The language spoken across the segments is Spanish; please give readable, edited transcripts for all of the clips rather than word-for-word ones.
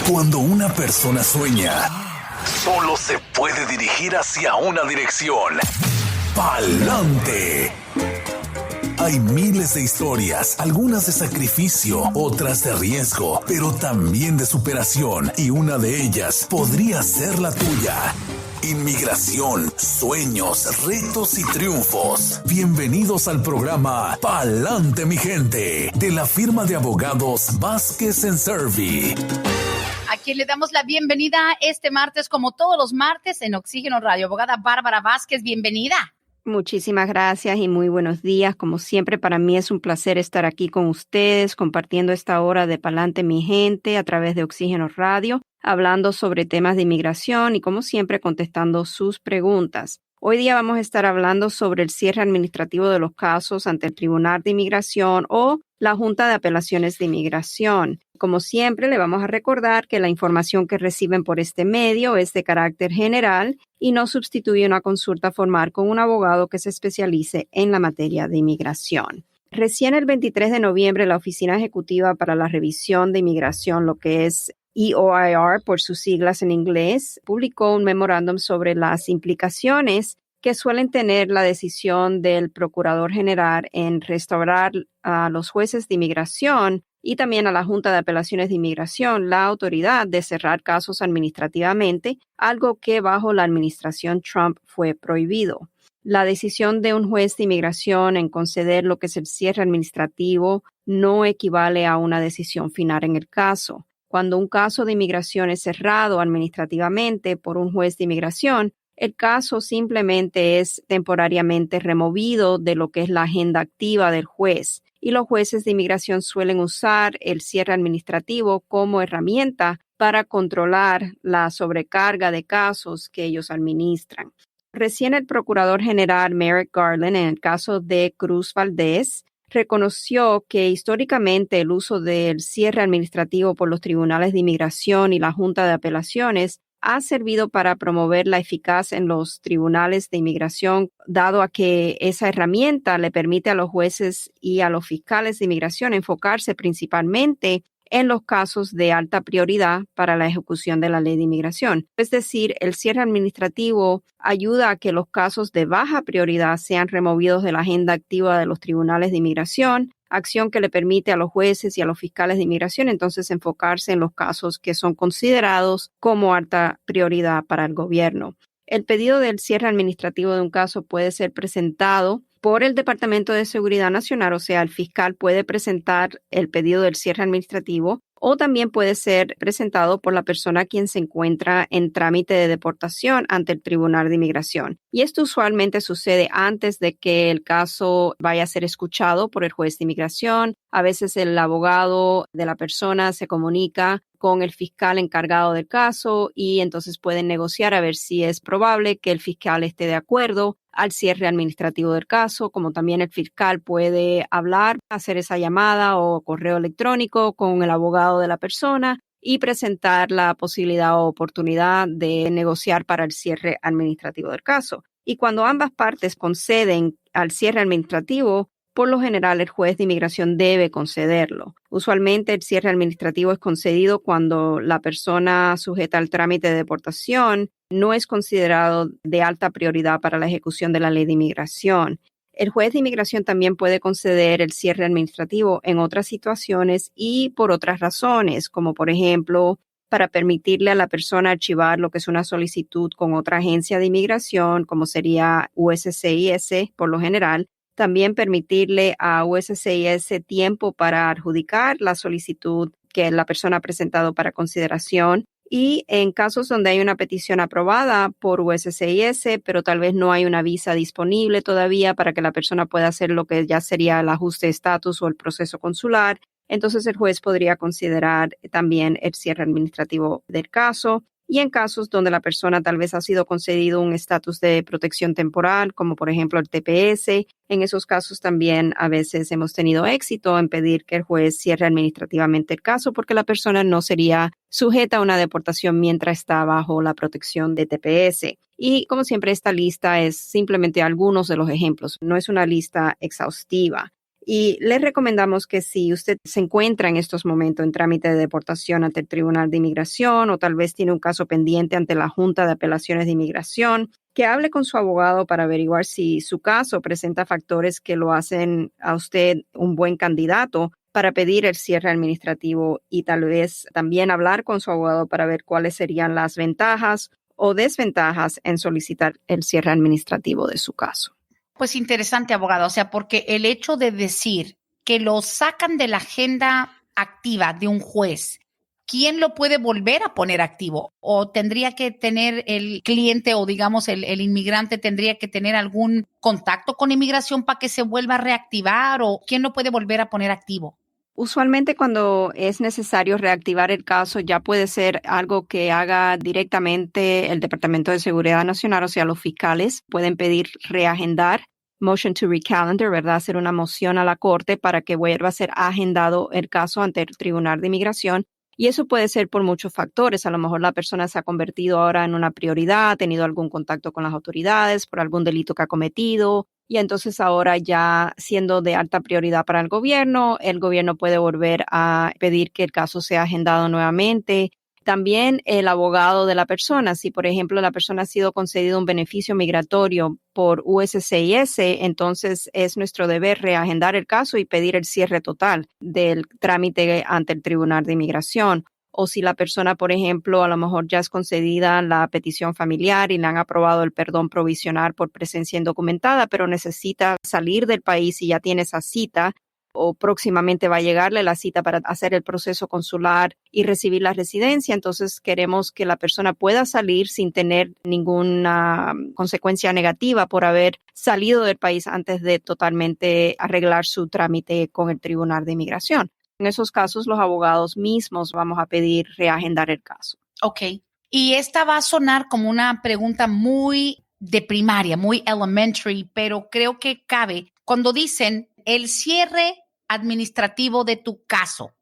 Cuando una persona sueña, solo se puede dirigir hacia una dirección: ¡pa'lante! Hay miles de historias, algunas de sacrificio, otras de riesgo, pero también de superación, y una de ellas podría ser la tuya. Inmigración, sueños, retos y triunfos. Bienvenidos al programa Pa'lante, mi gente, de la firma de abogados Vázquez Servi. A quien le damos la bienvenida este martes, como todos los martes, en Oxígeno Radio. Abogada Bárbara Vázquez, bienvenida. Muchísimas gracias y muy buenos días. Como siempre, para mí es un placer estar aquí con ustedes, compartiendo esta hora de Pa'lante, mi gente, a través de Oxígeno Radio, hablando sobre temas de inmigración y, como siempre, contestando sus preguntas. Hoy día vamos a estar hablando sobre el cierre administrativo de los casos ante el Tribunal de Inmigración o la Junta de Apelaciones de Inmigración. Como siempre, le vamos a recordar que la información que reciben por este medio es de carácter general y no sustituye una consulta formal con un abogado que se especialice en la materia de inmigración. Recién el 23 de noviembre, la Oficina Ejecutiva para la Revisión de Inmigración, lo que es EOIR por sus siglas en inglés, publicó un memorándum sobre las implicaciones que suelen tener la decisión del Procurador General en restaurar a los jueces de inmigración y también a la Junta de Apelaciones de Inmigración la autoridad de cerrar casos administrativamente, algo que bajo la administración Trump fue prohibido. La decisión de un juez de inmigración en conceder lo que es el cierre administrativo no equivale a una decisión final en el caso. Cuando un caso de inmigración es cerrado administrativamente por un juez de inmigración, el caso simplemente es temporariamente removido de lo que es la agenda activa del juez, y los jueces de inmigración suelen usar el cierre administrativo como herramienta para controlar la sobrecarga de casos que ellos administran. Recién el Procurador General Merrick Garland, en el caso de Cruz Valdez, reconoció que históricamente el uso del cierre administrativo por los tribunales de inmigración y la Junta de Apelaciones ha servido para promover la eficacia en los tribunales de inmigración, dado a que esa herramienta le permite a los jueces y a los fiscales de inmigración enfocarse principalmente en los casos de alta prioridad para la ejecución de la ley de inmigración. Es decir, el cierre administrativo ayuda a que los casos de baja prioridad sean removidos de la agenda activa de los tribunales de inmigración, acción que le permite a los jueces y a los fiscales de inmigración entonces enfocarse en los casos que son considerados como alta prioridad para el gobierno. El pedido del cierre administrativo de un caso puede ser presentado por el Departamento de Seguridad Nacional, o sea, el fiscal puede presentar el pedido del cierre administrativo o también puede ser presentado por la persona quien se encuentra en trámite de deportación ante el Tribunal de Inmigración. Y esto usualmente sucede antes de que el caso vaya a ser escuchado por el juez de inmigración. A veces el abogado de la persona se comunica con el fiscal encargado del caso y entonces pueden negociar a ver si es probable que el fiscal esté de acuerdo al cierre administrativo del caso, como también el fiscal puede hablar, hacer esa llamada o correo electrónico con el abogado de la persona y presentar la posibilidad o oportunidad de negociar para el cierre administrativo del caso. Y cuando ambas partes conceden al cierre administrativo, por lo general, el juez de inmigración debe concederlo. Usualmente, el cierre administrativo es concedido cuando la persona sujeta al trámite de deportación no es considerado de alta prioridad para la ejecución de la ley de inmigración. El juez de inmigración también puede conceder el cierre administrativo en otras situaciones y por otras razones, como por ejemplo, para permitirle a la persona archivar lo que es una solicitud con otra agencia de inmigración, como sería USCIS por lo general. También permitirle a USCIS tiempo para adjudicar la solicitud que la persona ha presentado para consideración. Y en casos donde hay una petición aprobada por USCIS, pero tal vez no hay una visa disponible todavía para que la persona pueda hacer lo que ya sería el ajuste de estatus o el proceso consular, entonces el juez podría considerar también el cierre administrativo del caso. Y en casos donde la persona tal vez ha sido concedido un estatus de protección temporal, como por ejemplo el TPS, en esos casos también a veces hemos tenido éxito en pedir que el juez cierre administrativamente el caso porque la persona no sería sujeta a una deportación mientras está bajo la protección de TPS. Y como siempre, esta lista es simplemente algunos de los ejemplos, no es una lista exhaustiva. Y les recomendamos que si usted se encuentra en estos momentos en trámite de deportación ante el Tribunal de Inmigración o tal vez tiene un caso pendiente ante la Junta de Apelaciones de Inmigración, que hable con su abogado para averiguar si su caso presenta factores que lo hacen a usted un buen candidato para pedir el cierre administrativo y tal vez también hablar con su abogado para ver cuáles serían las ventajas o desventajas en solicitar el cierre administrativo de su caso. Pues interesante, abogado, o sea, porque el hecho de decir que lo sacan de la agenda activa de un juez, ¿quién lo puede volver a poner activo? ¿O tendría que tener el cliente o digamos el inmigrante tendría que tener algún contacto con inmigración para que se vuelva a reactivar? ¿O quién lo puede volver a poner activo? Usualmente cuando es necesario reactivar el caso ya puede ser algo que haga directamente el Departamento de Seguridad Nacional, o sea, los fiscales pueden pedir reagendar, motion to recalendar, ¿verdad? Hacer una moción a la corte para que vuelva a ser agendado el caso ante el Tribunal de Inmigración. Y eso puede ser por muchos factores. A lo mejor la persona se ha convertido ahora en una prioridad, ha tenido algún contacto con las autoridades por algún delito que ha cometido. Y entonces ahora ya siendo de alta prioridad para el gobierno puede volver a pedir que el caso sea agendado nuevamente. También el abogado de la persona, si por ejemplo la persona ha sido concedido un beneficio migratorio por USCIS, entonces es nuestro deber reagendar el caso y pedir el cierre total del trámite ante el Tribunal de Inmigración. O si la persona, por ejemplo, a lo mejor ya es concedida la petición familiar y le han aprobado el perdón provisional por presencia indocumentada, pero necesita salir del país y ya tiene esa cita o próximamente va a llegarle la cita para hacer el proceso consular y recibir la residencia. Entonces queremos que la persona pueda salir sin tener ninguna consecuencia negativa por haber salido del país antes de totalmente arreglar su trámite con el Tribunal de Inmigración. En esos casos, los abogados mismos vamos a pedir reagendar el caso. Ok. Y esta va a sonar como una pregunta muy de primaria, muy elementary, pero creo que cabe cuando dicen el cierre administrativo de tu caso.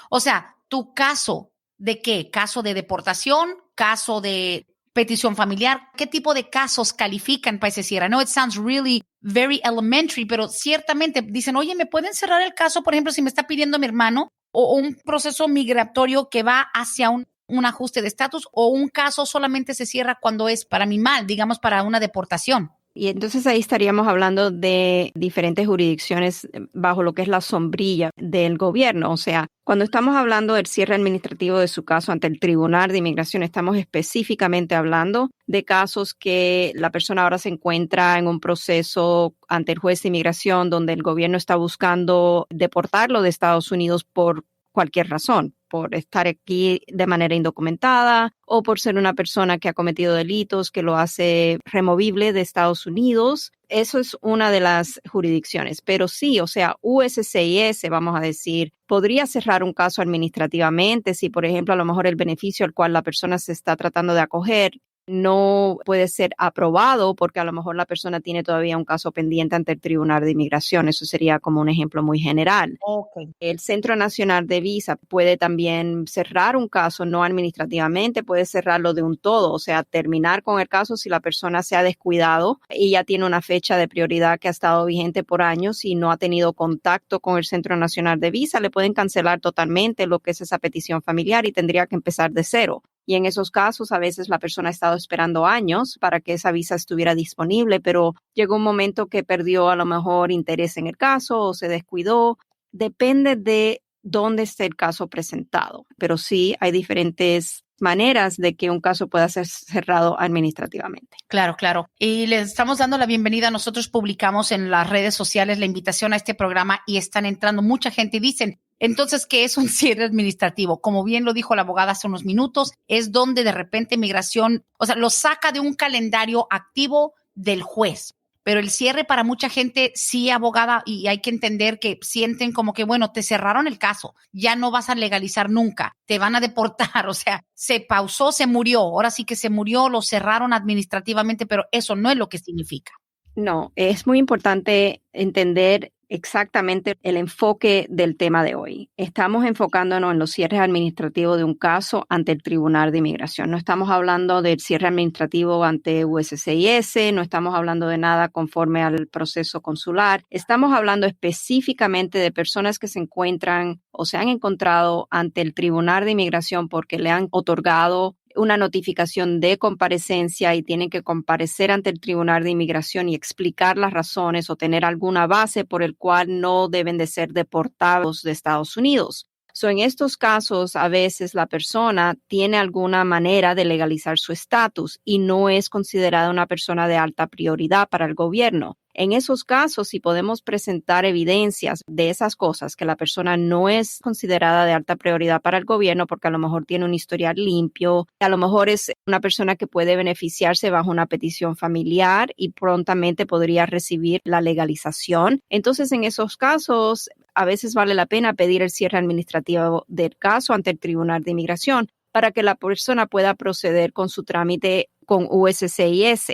O sea, ¿tu caso de qué? ¿Caso de deportación? ¿Caso de petición familiar? ¿Qué tipo de casos califican para ese cierre? I know it sounds really very elementary, pero ciertamente dicen, oye, ¿me pueden cerrar el caso, por ejemplo, si me está pidiendo mi hermano o un proceso migratorio que va hacia un ajuste de estatus o un caso solamente se cierra cuando es para mi mal, digamos, para una deportación? Y entonces ahí estaríamos hablando de diferentes jurisdicciones bajo lo que es la sombrilla del gobierno. O sea, cuando estamos hablando del cierre administrativo de su caso ante el Tribunal de Inmigración, estamos específicamente hablando de casos que la persona ahora se encuentra en un proceso ante el juez de inmigración donde el gobierno está buscando deportarlo de Estados Unidos por cualquier razón, por estar aquí de manera indocumentada o por ser una persona que ha cometido delitos que lo hace removible de Estados Unidos. Eso es una de las jurisdicciones. Pero sí, o sea, USCIS, vamos a decir, podría cerrar un caso administrativamente si, por ejemplo, a lo mejor el beneficio al cual la persona se está tratando de acoger no puede ser aprobado porque a lo mejor la persona tiene todavía un caso pendiente ante el Tribunal de Inmigración. Eso sería como un ejemplo muy general. Okay. El Centro Nacional de Visa puede también cerrar un caso, no administrativamente, puede cerrarlo de un todo, o sea, terminar con el caso si la persona se ha descuidado y ya tiene una fecha de prioridad que ha estado vigente por años y no ha tenido contacto con el Centro Nacional de Visa, le pueden cancelar totalmente lo que es esa petición familiar y tendría que empezar de cero. Y en esos casos, a veces la persona ha estado esperando años para que esa visa estuviera disponible, pero llegó un momento que perdió a lo mejor interés en el caso o se descuidó. Depende de dónde esté el caso presentado, pero sí hay diferentes maneras de que un caso pueda ser cerrado administrativamente. Claro, claro. Y les estamos dando la bienvenida. Nosotros publicamos en las redes sociales la invitación a este programa y están entrando mucha gente y dicen, entonces, ¿qué es un cierre administrativo? Como bien lo dijo la abogada hace unos minutos, es donde de repente migración, o sea, lo saca de un calendario activo del juez. Pero el cierre para mucha gente, sí, abogada, y hay que entender que sienten como que, bueno, te cerraron el caso, ya no vas a legalizar nunca, te van a deportar, o sea, se pausó, se murió, ahora sí que se murió, lo cerraron administrativamente, pero eso no es lo que significa. No, es muy importante entender exactamente el enfoque del tema de hoy. Estamos enfocándonos en los cierres administrativos de un caso ante el Tribunal de Inmigración. No estamos hablando del cierre administrativo ante USCIS, no estamos hablando de nada conforme al proceso consular. Estamos hablando específicamente de personas que se encuentran o se han encontrado ante el Tribunal de Inmigración porque le han otorgado una notificación de comparecencia y tienen que comparecer ante el Tribunal de Inmigración y explicar las razones o tener alguna base por el cual no deben de ser deportados de Estados Unidos. En estos casos, a veces la persona tiene alguna manera de legalizar su estatus y no es considerada una persona de alta prioridad para el gobierno. En esos casos, si podemos presentar evidencias de esas cosas, que la persona no es considerada de alta prioridad para el gobierno porque a lo mejor tiene un historial limpio, a lo mejor es una persona que puede beneficiarse bajo una petición familiar y prontamente podría recibir la legalización. Entonces, en esos casos, a veces vale la pena pedir el cierre administrativo del caso ante el Tribunal de Inmigración para que la persona pueda proceder con su trámite con USCIS.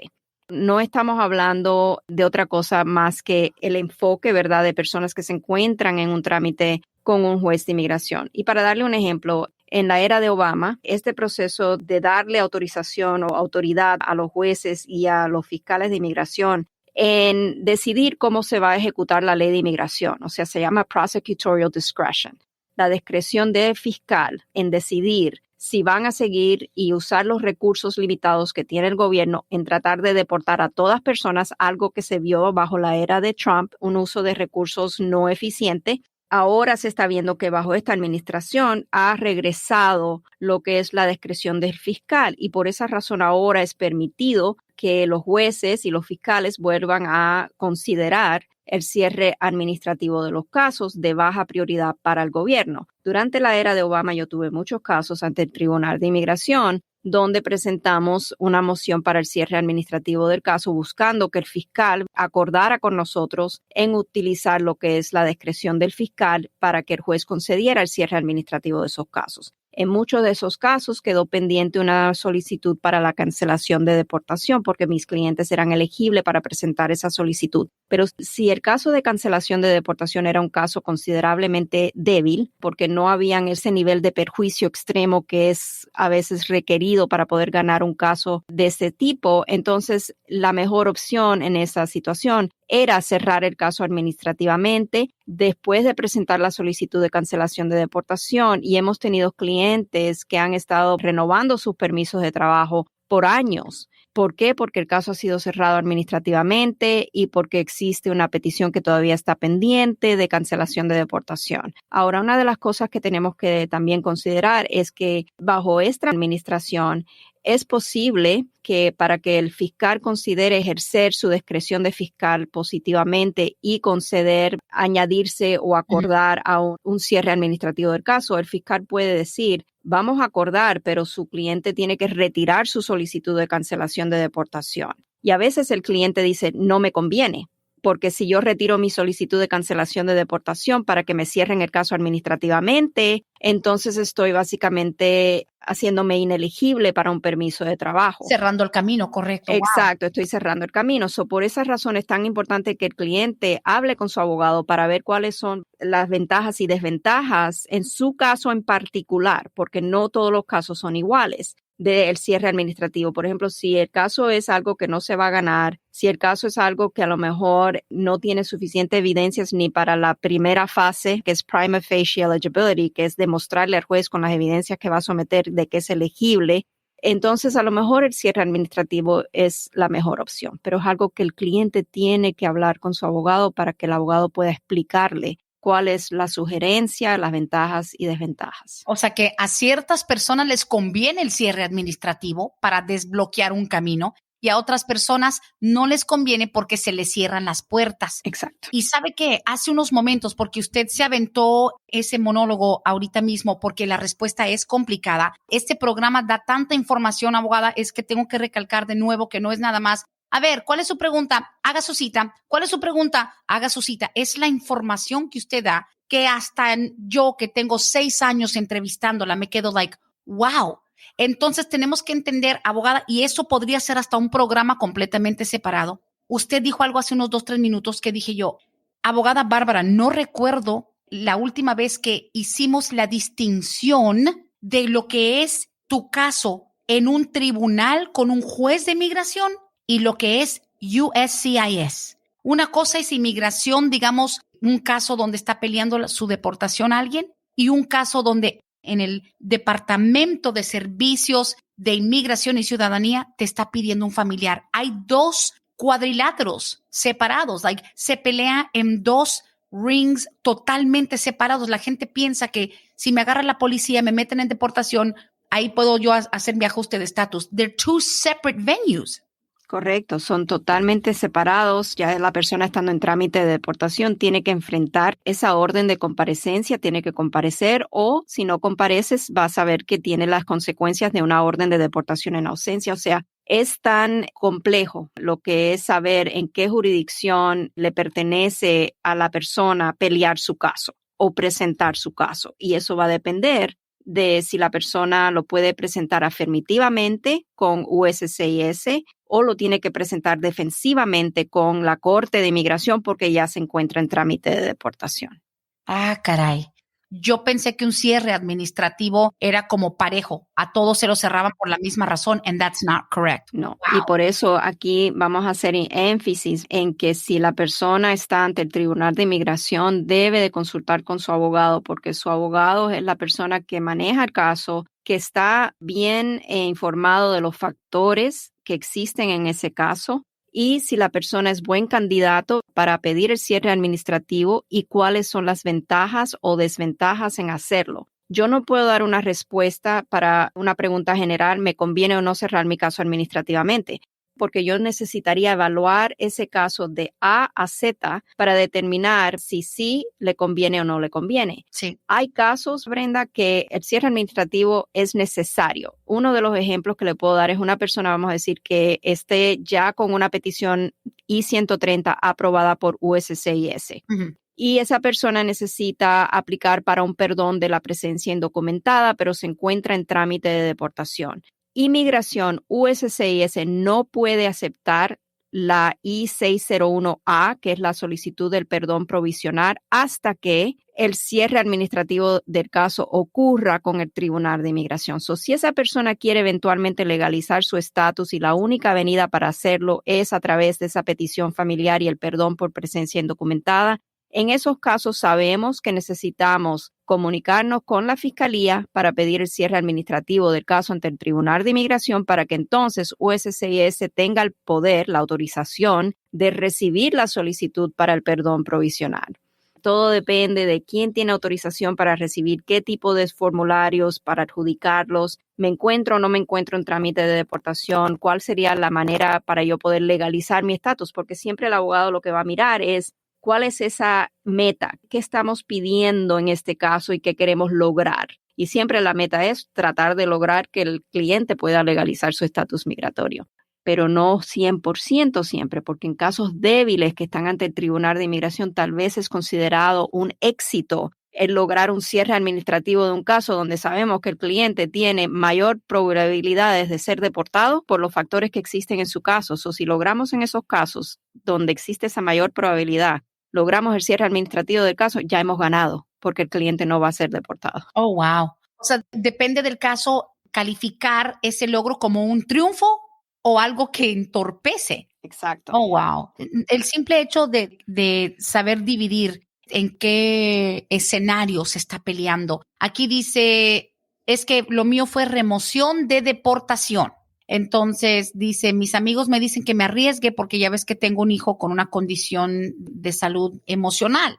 No estamos hablando de otra cosa más que el enfoque, ¿verdad?, de personas que se encuentran en un trámite con un juez de inmigración. Y para darle un ejemplo, en la era de Obama, este proceso de darle autorización o autoridad a los jueces y a los fiscales de inmigración en decidir cómo se va a ejecutar la ley de inmigración, o sea, se llama prosecutorial discretion, la discreción del fiscal en decidir si van a seguir y usar los recursos limitados que tiene el gobierno en tratar de deportar a todas personas, algo que se vio bajo la era de Trump, un uso de recursos no eficiente. Ahora se está viendo que bajo esta administración ha regresado lo que es la discreción del fiscal y por esa razón ahora es permitido que los jueces y los fiscales vuelvan a considerar el cierre administrativo de los casos de baja prioridad para el gobierno. Durante la era de Obama yo tuve muchos casos ante el Tribunal de Inmigración donde presentamos una moción para el cierre administrativo del caso buscando que el fiscal acordara con nosotros en utilizar lo que es la discreción del fiscal para que el juez concediera el cierre administrativo de esos casos. En muchos de esos casos quedó pendiente una solicitud para la cancelación de deportación porque mis clientes eran elegibles para presentar esa solicitud. Pero si el caso de cancelación de deportación era un caso considerablemente débil porque no habían ese nivel de perjuicio extremo que es a veces requerido para poder ganar un caso de ese tipo, entonces la mejor opción en esa situación era cerrar el caso administrativamente después de presentar la solicitud de cancelación de deportación y hemos tenido clientes que han estado renovando sus permisos de trabajo por años. ¿Por qué? Porque el caso ha sido cerrado administrativamente y porque existe una petición que todavía está pendiente de cancelación de deportación. Ahora, una de las cosas que tenemos que también considerar es que bajo esta administración es posible que para que el fiscal considere ejercer su discreción de fiscal positivamente y conceder, añadirse o acordar a un cierre administrativo del caso, el fiscal puede decir, vamos a acordar, pero su cliente tiene que retirar su solicitud de cancelación de deportación. Y a veces el cliente dice, no me conviene, porque si yo retiro mi solicitud de cancelación de deportación para que me cierren el caso administrativamente, entonces estoy básicamente haciéndome inelegible para un permiso de trabajo. Cerrando el camino, correcto. Exacto, estoy cerrando el camino. Por esas razones es tan importante que el cliente hable con su abogado para ver cuáles son las ventajas y desventajas en su caso en particular, porque no todos los casos son iguales del cierre administrativo. Por ejemplo, si el caso es algo que no se va a ganar, si el caso es algo que a lo mejor no tiene suficiente evidencias ni para la primera fase, que es prima facie eligibility, que es demostrarle al juez con las evidencias que va a someter de que es elegible, entonces a lo mejor el cierre administrativo es la mejor opción, pero es algo que el cliente tiene que hablar con su abogado para que el abogado pueda explicarle cuál es la sugerencia, las ventajas y desventajas. O sea que a ciertas personas les conviene el cierre administrativo para desbloquear un camino y a otras personas no les conviene porque se les cierran las puertas. Exacto. Y sabe que hace unos momentos, porque usted se aventó ese monólogo ahorita mismo porque la respuesta es complicada, este programa da tanta información, abogada, es que tengo que recalcar de nuevo que no es nada más a ver, ¿cuál es su pregunta? Haga su cita. ¿Cuál es su pregunta? Haga su cita. Es la información que usted da que hasta yo que tengo 6 años entrevistándola me quedo like, wow. Entonces tenemos que entender, abogada, y eso podría ser hasta un programa completamente separado. Usted dijo algo hace unos 2-3 minutos que dije yo, Abogada Bárbara, no recuerdo la última vez que hicimos la distinción de lo que es tu caso en un tribunal con un juez de inmigración y lo que es USCIS. Una cosa es inmigración, digamos, un caso donde está peleando su deportación a alguien y un caso donde en el Departamento de Servicios de Inmigración y Ciudadanía te está pidiendo un familiar. Hay dos cuadriláteros separados, se pelea en dos rings totalmente separados. La gente piensa que si me agarra la policía, me meten en deportación, ahí puedo yo hacer mi ajuste de estatus. They're two separate venues. Correcto, son totalmente separados. Ya la persona estando en trámite de deportación tiene que enfrentar esa orden de comparecencia, tiene que comparecer o si no compareces vas a ver que tiene las consecuencias de una orden de deportación en ausencia. O sea, es tan complejo lo que es saber en qué jurisdicción le pertenece a la persona pelear su caso o presentar su caso. Y eso va a depender de si la persona lo puede presentar afirmativamente con USCIS o lo tiene que presentar defensivamente con la Corte de Inmigración porque ya se encuentra en trámite de deportación. Ah, caray. Yo pensé que un cierre administrativo era como parejo. A todos se lo cerraban por la misma razón, and that's not correct. No, Wow. Y por eso aquí vamos a hacer énfasis en que si la persona está ante el Tribunal de Inmigración, debe de consultar con su abogado, porque su abogado es la persona que maneja el caso, que está bien informado de los factores que existen en ese caso y si la persona es buen candidato para pedir el cierre administrativo y cuáles son las ventajas o desventajas en hacerlo. Yo no puedo dar una respuesta para una pregunta general, ¿me conviene o no cerrar mi caso administrativamente? Porque yo necesitaría evaluar ese caso de A a Z para determinar si sí le conviene o no le conviene. Sí. Hay casos, Brenda, que el cierre administrativo es necesario. Uno de los ejemplos que le puedo dar es una persona, vamos a decir, que esté ya con una petición I-130 aprobada por USCIS. Uh-huh. Y esa persona necesita aplicar para un perdón de la presencia indocumentada, pero se encuentra en trámite de deportación. Inmigración USCIS no puede aceptar la I-601A, que es la solicitud del perdón provisional, hasta que el cierre administrativo del caso ocurra con el Tribunal de Inmigración. Si esa persona quiere eventualmente legalizar su estatus y la única avenida para hacerlo es a través de esa petición familiar y el perdón por presencia indocumentada, en esos casos sabemos que necesitamos comunicarnos con la Fiscalía para pedir el cierre administrativo del caso ante el Tribunal de Inmigración para que entonces USCIS tenga el poder, la autorización de recibir la solicitud para el perdón provisional. Todo depende de quién tiene autorización para recibir qué tipo de formularios para adjudicarlos. ¿Me encuentro o no me encuentro en trámite de deportación? ¿Cuál sería la manera para yo poder legalizar mi estatus? Porque siempre el abogado lo que va a mirar es ¿cuál es esa meta? ¿Qué estamos pidiendo en este caso y qué queremos lograr? Y siempre la meta es tratar de lograr que el cliente pueda legalizar su estatus migratorio, pero no 100% siempre, porque en casos débiles que están ante el Tribunal de Inmigración tal vez es considerado un éxito el lograr un cierre administrativo de un caso donde sabemos que el cliente tiene mayor probabilidades de ser deportado por los factores que existen en su caso. Si logramos en esos casos donde existe esa mayor probabilidad, logramos el cierre administrativo del caso, ya hemos ganado porque el cliente no va a ser deportado. Oh, wow. O sea, depende del caso calificar ese logro como un triunfo o algo que entorpece. Exacto. Oh, wow. El simple hecho de saber dividir en qué escenario se está peleando. Aquí dice, es que lo mío fue remoción de deportación. Entonces dice, mis amigos me dicen que me arriesgue porque ya ves que tengo un hijo con una condición de salud emocional.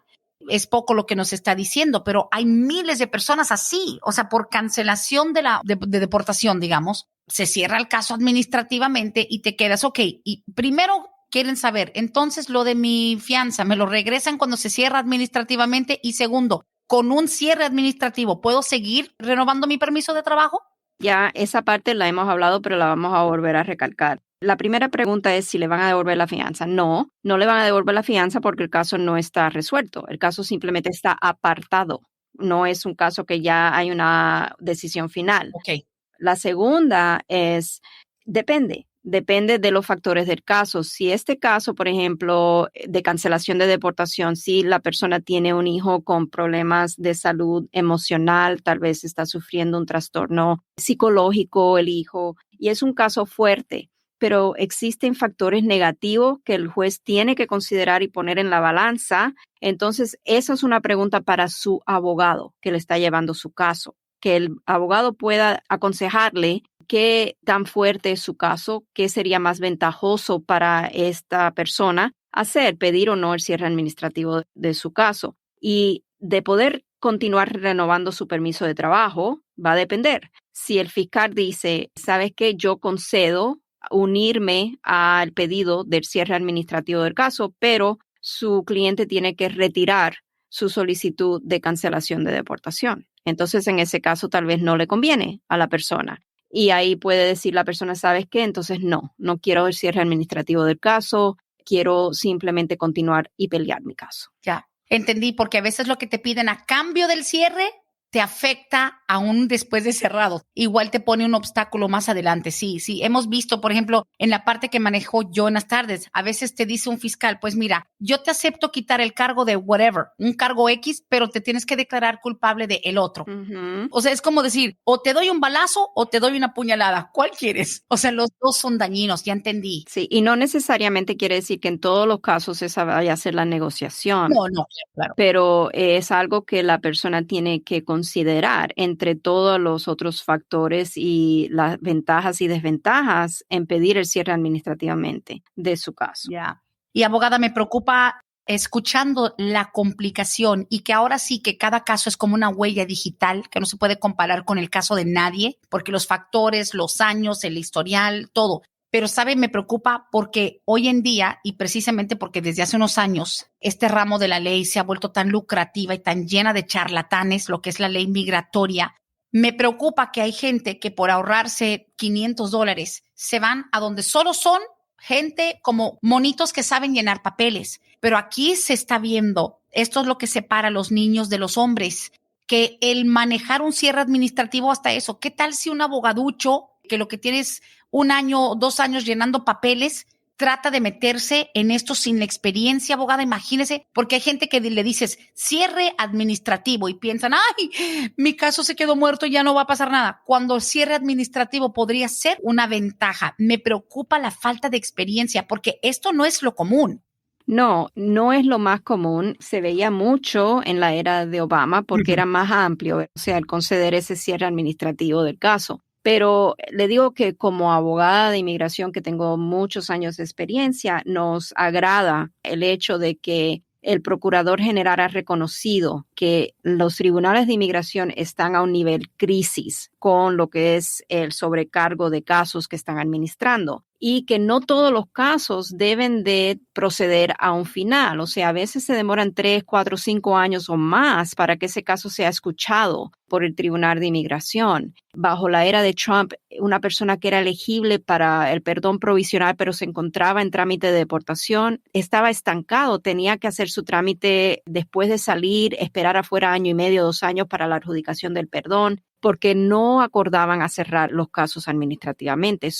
Es poco lo que nos está diciendo, pero hay miles de personas así. O sea, por cancelación de deportación, digamos, se cierra el caso administrativamente y te quedas, ok, y primero quieren saber, entonces lo de mi fianza, ¿me lo regresan cuando se cierra administrativamente? Y segundo, con un cierre administrativo, ¿puedo seguir renovando mi permiso de trabajo? Ya esa parte la hemos hablado, pero la vamos a volver a recalcar. La primera pregunta es si le van a devolver la fianza. No le van a devolver la fianza porque el caso no está resuelto. El caso simplemente está apartado. No es un caso que ya hay una decisión final. Okay. La segunda es, depende. Depende de los factores del caso. Si este caso, por ejemplo, de cancelación de deportación, si la persona tiene un hijo con problemas de salud emocional, tal vez está sufriendo un trastorno psicológico el hijo, y es un caso fuerte, pero existen factores negativos que el juez tiene que considerar y poner en la balanza. Entonces, esa es una pregunta para su abogado que le está llevando su caso, que el abogado pueda aconsejarle qué tan fuerte es su caso, qué sería más ventajoso para esta persona hacer, pedir o no el cierre administrativo de su caso. Y de poder continuar renovando su permiso de trabajo va a depender. Si el fiscal dice, ¿sabes qué? Yo concedo unirme al pedido del cierre administrativo del caso, pero su cliente tiene que retirar su solicitud de cancelación de deportación. Entonces, en ese caso, tal vez no le conviene a la persona. Y ahí puede decir la persona, ¿sabes qué? Entonces, no quiero el cierre administrativo del caso, quiero simplemente continuar y pelear mi caso. Ya, entendí, porque a veces lo que te piden a cambio del cierre te afecta aún después de cerrado. Igual te pone un obstáculo más adelante. Sí, hemos visto, por ejemplo, en la parte que manejo yo en las tardes, a veces te dice un fiscal, pues mira, yo te acepto quitar el cargo de whatever, un cargo X, pero te tienes que declarar culpable de el otro. Uh-huh. O sea, es como decir, o te doy un balazo o te doy una puñalada. ¿Cuál quieres? O sea, los dos son dañinos, ya entendí. Sí, y no necesariamente quiere decir que en todos los casos esa vaya a ser la negociación. No, claro. Pero es algo que la persona tiene que considerar entre todos los otros factores y las ventajas y desventajas en pedir el cierre administrativamente de su caso. Ya. Y abogada, me preocupa escuchando la complicación y que ahora sí que cada caso es como una huella digital que no se puede comparar con el caso de nadie, porque los factores, los años, el historial, todo. Pero, ¿sabe? Me preocupa porque hoy en día, y precisamente porque desde hace unos años, este ramo de la ley se ha vuelto tan lucrativa y tan llena de charlatanes, lo que es la ley migratoria. Me preocupa que hay gente que por ahorrarse $500 se van a donde solo son gente como monitos que saben llenar papeles. Pero aquí se está viendo, esto es lo que separa a los niños de los hombres, que el manejar un cierre administrativo hasta eso. ¿Qué tal si un abogaducho que lo que tiene es 1 año, 2 años llenando papeles, trata de meterse en esto sin la experiencia, abogada? Imagínese, porque hay gente que le dices cierre administrativo y piensan, ay, mi caso se quedó muerto y ya no va a pasar nada. Cuando el cierre administrativo podría ser una ventaja. Me preocupa la falta de experiencia porque esto no es lo común. No es lo más común. Se veía mucho en la era de Obama porque era más amplio, o sea, el conceder ese cierre administrativo del caso. Pero le digo que como abogada de inmigración que tengo muchos años de experiencia, nos agrada el hecho de que el procurador general ha reconocido que los tribunales de inmigración están a un nivel crisis con lo que es el sobrecargo de casos que están administrando y que no todos los casos deben de proceder a un final. O sea, a veces se demoran 3, 4, 5 años o más para que ese caso sea escuchado por el Tribunal de Inmigración. Bajo la era de Trump, una persona que era elegible para el perdón provisional, pero se encontraba en trámite de deportación, estaba estancado, tenía que hacer su trámite después de salir, esperar afuera 1 año y medio, 2 años para la adjudicación del perdón, porque no acordaban a cerrar los casos administrativamente.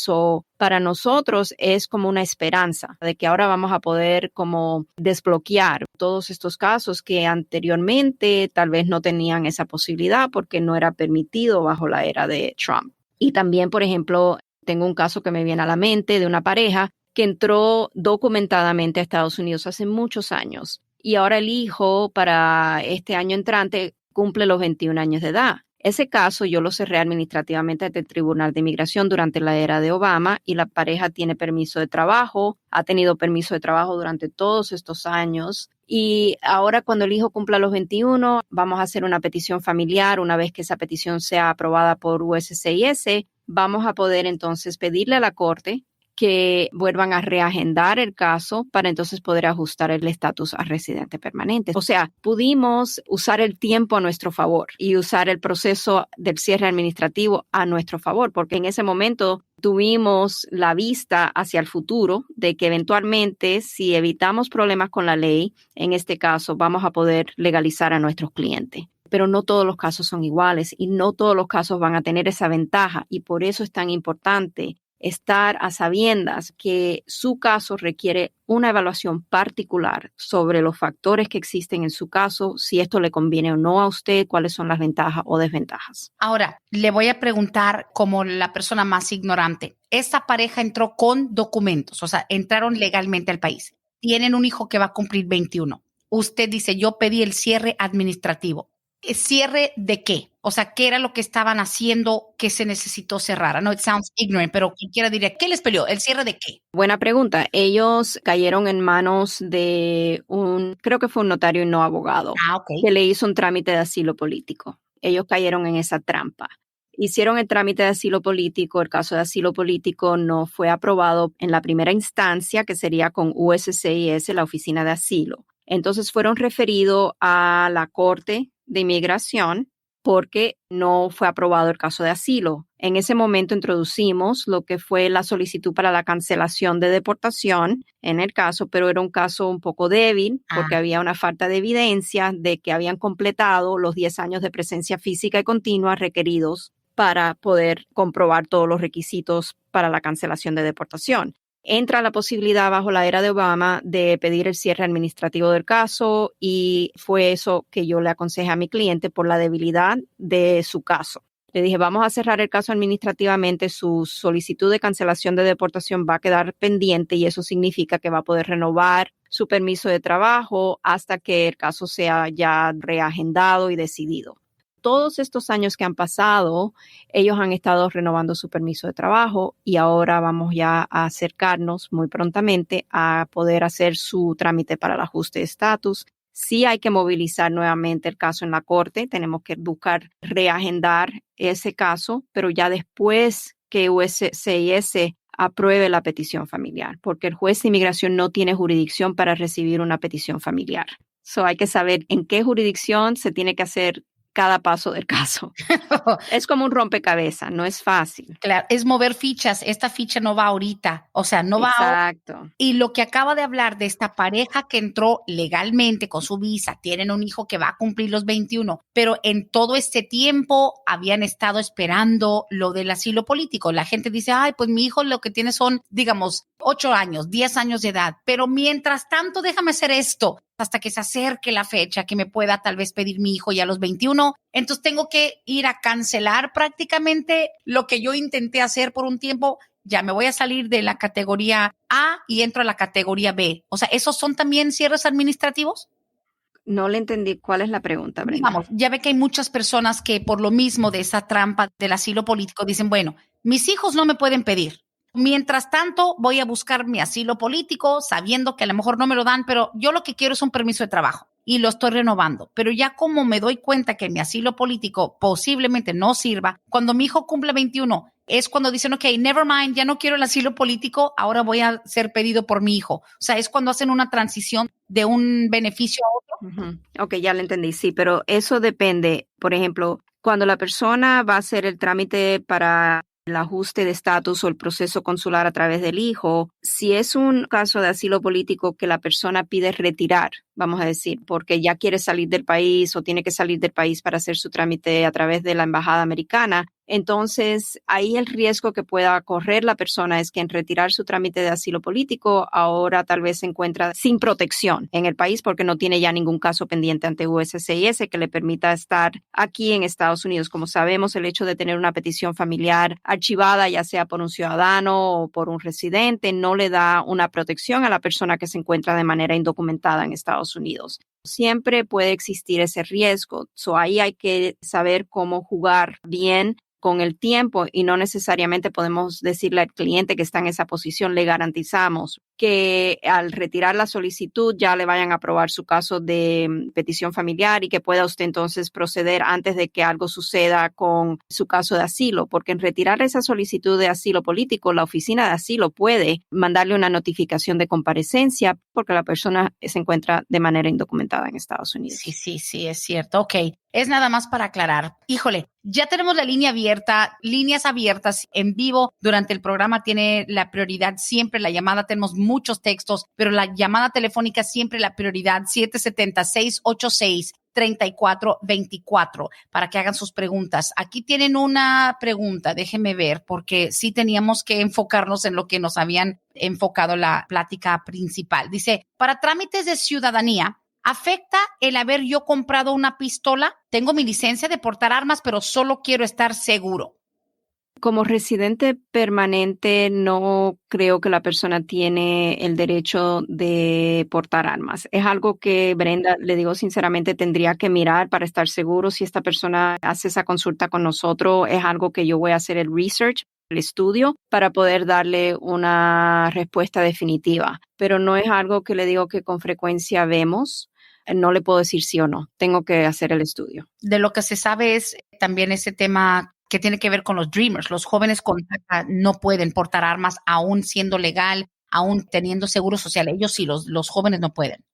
Para nosotros es como una esperanza de que ahora vamos a poder como desbloquear todos estos casos que anteriormente tal vez no tenían esa posibilidad porque no era permitido bajo la era de Trump. Y también, por ejemplo, tengo un caso que me viene a la mente de una pareja que entró documentadamente a Estados Unidos hace muchos años y ahora el hijo para este año entrante cumple los 21 años de edad. Ese caso yo lo cerré administrativamente ante el Tribunal de Inmigración durante la era de Obama y la pareja tiene permiso de trabajo, ha tenido permiso de trabajo durante todos estos años y ahora cuando el hijo cumpla los 21 vamos a hacer una petición familiar. Una vez que esa petición sea aprobada por USCIS, vamos a poder entonces pedirle a la corte que vuelvan a reagendar el caso para entonces poder ajustar el estatus a residente permanente. O sea, pudimos usar el tiempo a nuestro favor y usar el proceso del cierre administrativo a nuestro favor, porque en ese momento tuvimos la vista hacia el futuro de que eventualmente, si evitamos problemas con la ley, en este caso vamos a poder legalizar a nuestros clientes. Pero no todos los casos son iguales y no todos los casos van a tener esa ventaja y por eso es tan importante estar a sabiendas que su caso requiere una evaluación particular sobre los factores que existen en su caso, si esto le conviene o no a usted, cuáles son las ventajas o desventajas. Ahora, le voy a preguntar como la persona más ignorante. Esta pareja entró con documentos, o sea, entraron legalmente al país. Tienen un hijo que va a cumplir 21. Usted dice, yo pedí el cierre administrativo. ¿Cierre de qué? O sea, ¿qué era lo que estaban haciendo que se necesitó cerrar? I know it sounds ignorant, pero cualquiera diría, ¿qué les peleó? ¿El cierre de qué? Buena pregunta. Ellos cayeron en manos de creo que fue un notario y no abogado, Okay. que le hizo un trámite de asilo político. Ellos cayeron en esa trampa. Hicieron el trámite de asilo político. El caso de asilo político no fue aprobado en la primera instancia, que sería con USCIS, la Oficina de Asilo. Entonces fueron referidos a la Corte de Inmigración porque no fue aprobado el caso de asilo. En ese momento introducimos lo que fue la solicitud para la cancelación de deportación en el caso, pero era un caso un poco débil porque había una falta de evidencia de que habían completado los 10 años de presencia física y continua requeridos para poder comprobar todos los requisitos para la cancelación de deportación. Entra la posibilidad bajo la era de Obama de pedir el cierre administrativo del caso y fue eso que yo le aconsejé a mi cliente por la debilidad de su caso. Le dije, vamos a cerrar el caso administrativamente, su solicitud de cancelación de deportación va a quedar pendiente y eso significa que va a poder renovar su permiso de trabajo hasta que el caso sea ya reagendado y decidido. Todos estos años que han pasado, ellos han estado renovando su permiso de trabajo y ahora vamos ya a acercarnos muy prontamente a poder hacer su trámite para el ajuste de estatus. Sí hay que movilizar nuevamente el caso en la corte, tenemos que buscar reagendar ese caso, pero ya después que USCIS apruebe la petición familiar, porque el juez de inmigración no tiene jurisdicción para recibir una petición familiar. So hay que saber en qué jurisdicción se tiene que hacer cada paso del caso. Es como un rompecabezas, no es fácil. Claro, es mover fichas. Esta ficha no va ahorita, o sea, no va ahora. Exacto. Y lo que acaba de hablar de esta pareja que entró legalmente con su visa, tienen un hijo que va a cumplir los 21, pero en todo este tiempo habían estado esperando lo del asilo político. La gente dice, ay, pues mi hijo lo que tiene son, digamos, 8 años, 10 años de edad, pero mientras tanto déjame hacer esto hasta que se acerque la fecha que me pueda tal vez pedir mi hijo ya a los 21. Entonces tengo que ir a cancelar prácticamente lo que yo intenté hacer por un tiempo. Ya me voy a salir de la categoría A y entro a la categoría B. O sea, ¿esos son también cierres administrativos? No le entendí cuál es la pregunta, Brenda. Vamos, ya ve que hay muchas personas que por lo mismo de esa trampa del asilo político dicen, bueno, mis hijos no me pueden pedir. Mientras tanto, voy a buscar mi asilo político sabiendo que a lo mejor no me lo dan, pero yo lo que quiero es un permiso de trabajo y lo estoy renovando. Pero ya como me doy cuenta que mi asilo político posiblemente no sirva, cuando mi hijo cumple 21, es cuando dicen, ok, never mind, ya no quiero el asilo político, ahora voy a ser pedido por mi hijo. O sea, es cuando hacen una transición de un beneficio a otro. Uh-huh. Ok, ya lo entendí, sí, pero eso depende. Por ejemplo, cuando la persona va a hacer el trámite para el ajuste de estatus o el proceso consular a través del hijo, si es un caso de asilo político que la persona pide retirar, vamos a decir, porque ya quiere salir del país o tiene que salir del país para hacer su trámite a través de la embajada americana, entonces ahí el riesgo que pueda correr la persona es que en retirar su trámite de asilo político ahora tal vez se encuentra sin protección en el país porque no tiene ya ningún caso pendiente ante USCIS que le permita estar aquí en Estados Unidos. Como sabemos, el hecho de tener una petición familiar archivada, ya sea por un ciudadano o por un residente, no le da una protección a la persona que se encuentra de manera indocumentada en Estados Unidos. Siempre puede existir ese riesgo. So, ahí hay que saber cómo jugar bien con el tiempo y no necesariamente podemos decirle al cliente que está en esa posición, le garantizamos que al retirar la solicitud ya le vayan a aprobar su caso de petición familiar y que pueda usted entonces proceder antes de que algo suceda con su caso de asilo, porque en retirar esa solicitud de asilo político, la oficina de asilo puede mandarle una notificación de comparecencia porque la persona se encuentra de manera indocumentada en Estados Unidos. Sí, es cierto. Ok. Es nada más para aclarar. Híjole, ya tenemos la línea abierta, líneas abiertas en vivo. Durante el programa tiene la prioridad siempre la llamada. Tenemos muchos textos, pero la llamada telefónica siempre la prioridad. 770-686-3424 para que hagan sus preguntas. Aquí tienen una pregunta, déjenme ver, porque sí teníamos que enfocarnos en lo que nos habían enfocado la plática principal. Dice, para trámites de ciudadanía, ¿afecta el haber yo comprado una pistola? Tengo mi licencia de portar armas, pero solo quiero estar seguro. Como residente permanente, no creo que la persona tiene el derecho de portar armas. Es algo que Brenda, le digo sinceramente, tendría que mirar para estar seguro si esta persona hace esa consulta con nosotros. Es algo que yo voy a hacer el research, el estudio, para poder darle una respuesta definitiva. Pero no es algo que le digo que con frecuencia vemos. No le puedo decir sí o no. Tengo que hacer el estudio. De lo que se sabe es también ese tema que tiene que ver con los Dreamers. Los jóvenes con DACA no pueden portar armas aún siendo legal, aún teniendo seguro social. Ellos sí, los jóvenes no pueden.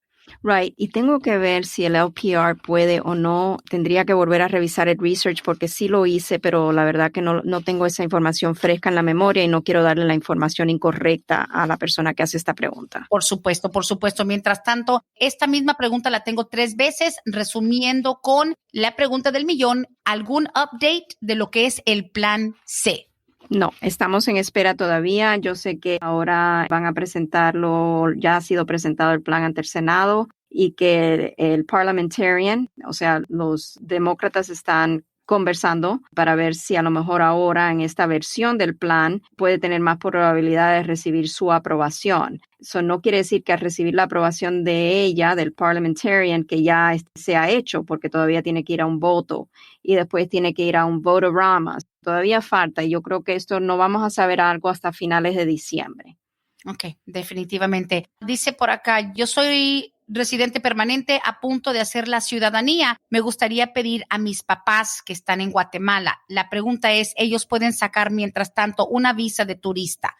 Right, y tengo que ver si el LPR puede o no. Tendría que volver a revisar el research porque sí lo hice, pero la verdad que no tengo esa información fresca en la memoria y no quiero darle la información incorrecta a la persona que hace esta pregunta. Por supuesto, por supuesto. Mientras tanto, esta misma pregunta la tengo 3 veces, resumiendo con la pregunta del millón, ¿algún update de lo que es el Plan C? No, estamos en espera todavía. Yo sé que ahora van a presentarlo, ya ha sido presentado el plan ante el Senado y que el parliamentarian, o sea, los demócratas están conversando para ver si a lo mejor ahora en esta versión del plan puede tener más probabilidad de recibir su aprobación. Eso no quiere decir que al recibir la aprobación de ella, del parliamentarian, que ya se ha hecho, porque todavía tiene que ir a un voto y después tiene que ir a un vote-a-rama. Todavía falta y yo creo que esto no vamos a saber algo hasta finales de diciembre. Ok, definitivamente. Dice por acá, yo soy residente permanente a punto de hacer la ciudadanía. Me gustaría pedir a mis papás que están en Guatemala. La pregunta es, ¿ellos pueden sacar mientras tanto una visa de turista?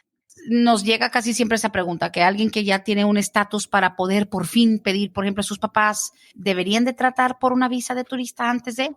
Nos llega casi siempre esa pregunta, que alguien que ya tiene un estatus para poder por fin pedir, por ejemplo, a sus papás, ¿deberían de tratar por una visa de turista antes de...?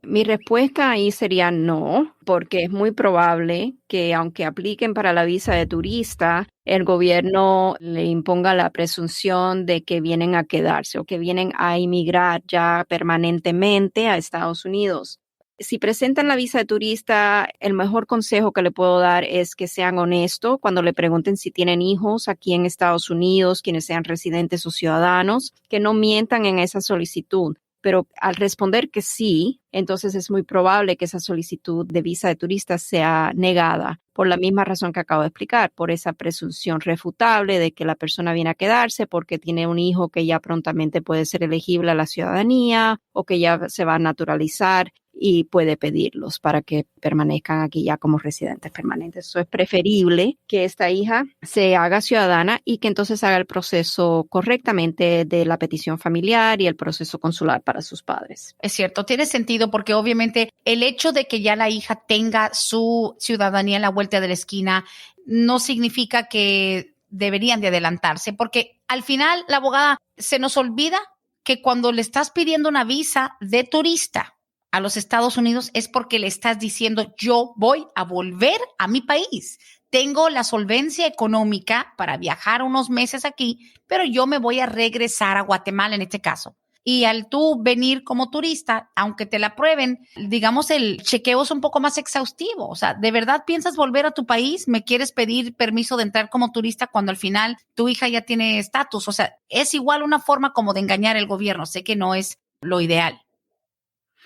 Mi respuesta ahí sería no, porque es muy probable que aunque apliquen para la visa de turista, el gobierno le imponga la presunción de que vienen a quedarse o que vienen a inmigrar ya permanentemente a Estados Unidos. Si presentan la visa de turista, el mejor consejo que le puedo dar es que sean honestos cuando le pregunten si tienen hijos aquí en Estados Unidos, quienes sean residentes o ciudadanos, que no mientan en esa solicitud. Pero al responder que sí, entonces es muy probable que esa solicitud de visa de turista sea negada por la misma razón que acabo de explicar, por esa presunción refutable de que la persona viene a quedarse porque tiene un hijo que ya prontamente puede ser elegible a la ciudadanía o que ya se va a naturalizar y puede pedirlos para que permanezcan aquí ya como residentes permanentes. Eso es preferible que esta hija se haga ciudadana y que entonces haga el proceso correctamente de la petición familiar y el proceso consular para sus padres. Es cierto, tiene sentido porque obviamente el hecho de que ya la hija tenga su ciudadanía en la vuelta de la esquina no significa que deberían de adelantarse, porque al final la abogada se nos olvida que cuando le estás pidiendo una visa de turista a los Estados Unidos es porque le estás diciendo yo voy a volver a mi país. Tengo la solvencia económica para viajar unos meses aquí, pero yo me voy a regresar a Guatemala en este caso. Y al tú venir como turista, aunque te la aprueben, digamos, el chequeo es un poco más exhaustivo. O sea, ¿de verdad piensas volver a tu país? ¿Me quieres pedir permiso de entrar como turista cuando al final tu hija ya tiene estatus? O sea, es igual una forma como de engañar al gobierno. Sé que no es lo ideal.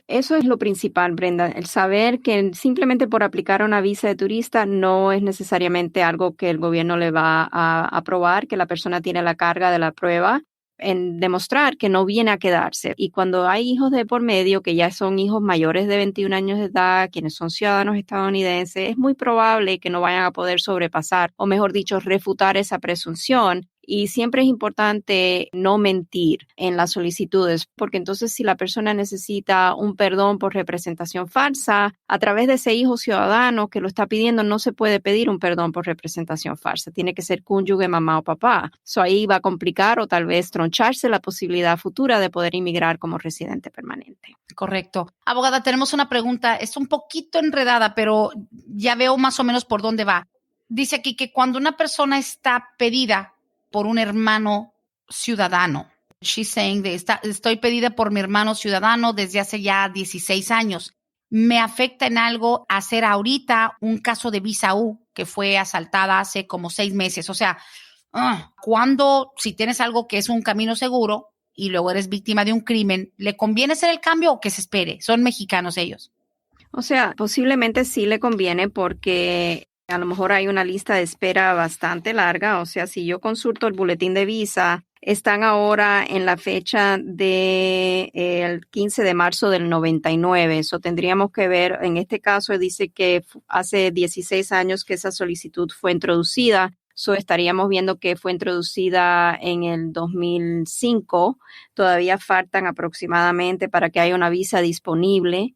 Eso es lo principal, Brenda, el saber que simplemente por aplicar una visa de turista no es necesariamente algo que el gobierno le va a aprobar, que la persona tiene la carga de la prueba en demostrar que no viene a quedarse. Y cuando hay hijos de por medio, que ya son hijos mayores de 21 años de edad, quienes son ciudadanos estadounidenses, es muy probable que no vayan a poder sobrepasar, o mejor dicho, refutar esa presunción Y siempre es importante no mentir en las solicitudes, porque entonces si la persona necesita un perdón por representación falsa, a través de ese hijo ciudadano que lo está pidiendo, no se puede pedir un perdón por representación falsa. Tiene que ser cónyuge, mamá o papá. Eso ahí va a complicar o tal vez troncharse la posibilidad futura de poder inmigrar como residente permanente. Correcto. Abogada, tenemos una pregunta. Es un poquito enredada, pero ya veo más o menos por dónde va. Dice aquí que cuando una persona está pedida por un hermano ciudadano, she's saying estoy pedida por mi hermano ciudadano desde hace ya 16 años. ¿Me afecta en algo hacer ahorita un caso de visa U que fue asaltada hace como 6 meses? O sea, cuando si tienes algo que es un camino seguro y luego eres víctima de un crimen, ¿le conviene hacer el cambio o que se espere? Son mexicanos ellos. O sea, posiblemente sí le conviene porque a lo mejor hay una lista de espera bastante larga. O sea, si yo consulto el boletín de visa, están ahora en la fecha el 15 de marzo del 99. Eso tendríamos que ver, en este caso dice que hace 16 años que esa solicitud fue introducida. So, estaríamos viendo que fue introducida en el 2005. Todavía faltan aproximadamente para que haya una visa disponible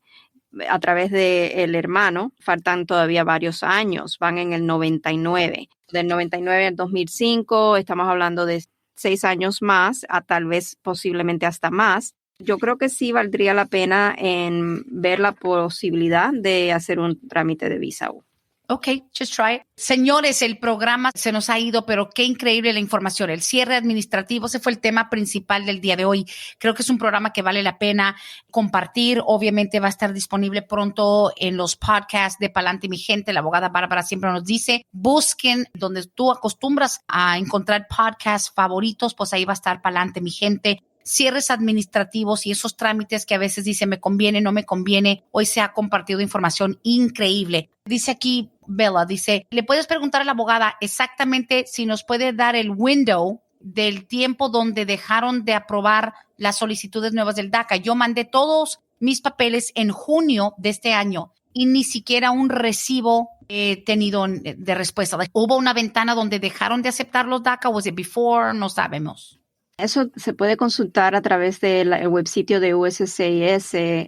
a través del hermano. Faltan todavía varios años. Van en el 99. Del 99 al 2005 estamos hablando de 6 años más, a tal vez posiblemente hasta más. Yo creo que sí valdría la pena en ver la posibilidad de hacer un trámite de visa U. Ok, just try it. Señores, el programa se nos ha ido, pero qué increíble la información. El cierre administrativo, ese fue el tema principal del día de hoy. Creo que es un programa que vale la pena compartir. Obviamente va a estar disponible pronto en los podcasts de Palante Mi Gente. La abogada Bárbara siempre nos dice, busquen donde tú acostumbras a encontrar podcasts favoritos, pues ahí va a estar Palante Mi Gente. Cierres administrativos y esos trámites que a veces dice me conviene, no me conviene. Hoy se ha compartido información increíble. Dice aquí Bella, dice, ¿le puedes preguntar a la abogada exactamente si nos puede dar el window del tiempo donde dejaron de aprobar las solicitudes nuevas del DACA? Yo mandé todos mis papeles en junio de este año y ni siquiera un recibo he tenido de respuesta. ¿Hubo una ventana donde dejaron de aceptar los DACA? ¿Was it before? No sabemos. Eso se puede consultar a través del websitio de uscis.gov,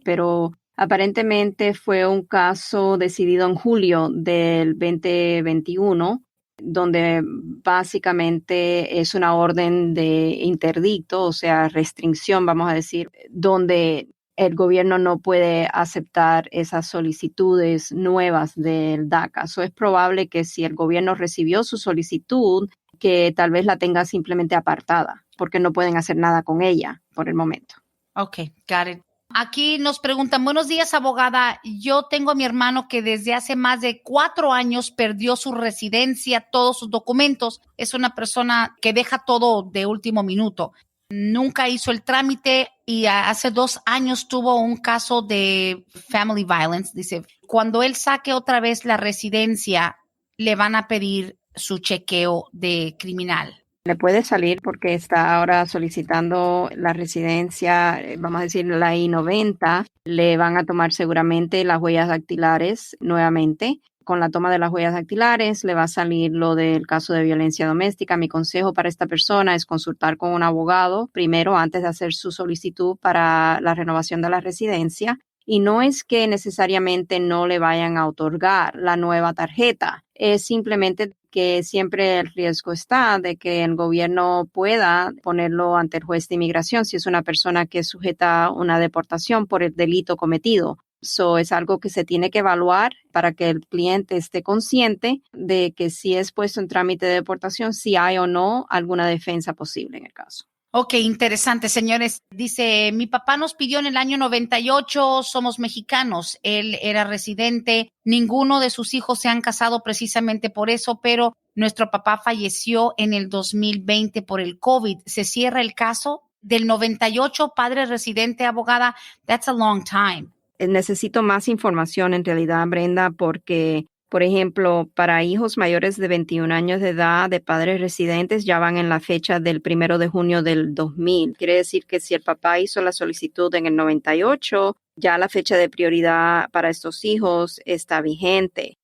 pero aparentemente fue un caso decidido en julio del 2021, donde básicamente es una orden de interdicto, o sea, restricción, vamos a decir, donde el gobierno no puede aceptar esas solicitudes nuevas del DACA. So, es probable que si el gobierno recibió su solicitud, que tal vez la tenga simplemente apartada, porque no pueden hacer nada con ella por el momento. Ok, got it. Aquí nos preguntan, buenos días, abogada. Yo tengo a mi hermano que desde hace más de 4 años perdió su residencia, todos sus documentos. Es una persona que deja todo de último minuto. Nunca hizo el trámite y hace 2 años tuvo un caso de family violence. Dice, cuando él saque otra vez la residencia, le van a pedir su chequeo de criminal. Le puede salir porque está ahora solicitando la residencia, vamos a decir la I-90. Le van a tomar seguramente las huellas dactilares nuevamente. Con la toma de las huellas dactilares le va a salir lo del caso de violencia doméstica. Mi consejo para esta persona es consultar con un abogado primero antes de hacer su solicitud para la renovación de la residencia. Y no es que necesariamente no le vayan a otorgar la nueva tarjeta, es simplemente que siempre el riesgo está de que el gobierno pueda ponerlo ante el juez de inmigración si es una persona que es sujeta a una deportación por el delito cometido. So, es algo que se tiene que evaluar para que el cliente esté consciente de que si es puesto en trámite de deportación, si hay o no alguna defensa posible en el caso. Ok, interesante, señores. Dice, mi papá nos pidió en el año 98, somos mexicanos. Él era residente. Ninguno de sus hijos se han casado precisamente por eso, pero nuestro papá falleció en el 2020 por el COVID. ¿Se cierra el caso? Del 98, padre residente, abogada, that's a long time. Necesito más información en realidad, Brenda, porque, por ejemplo, para hijos mayores de 21 años de edad de padres residentes ya van en la fecha del 1 de junio del 2000. Quiere decir que si el papá hizo la solicitud en el 98, ya la fecha de prioridad para estos hijos está vigente.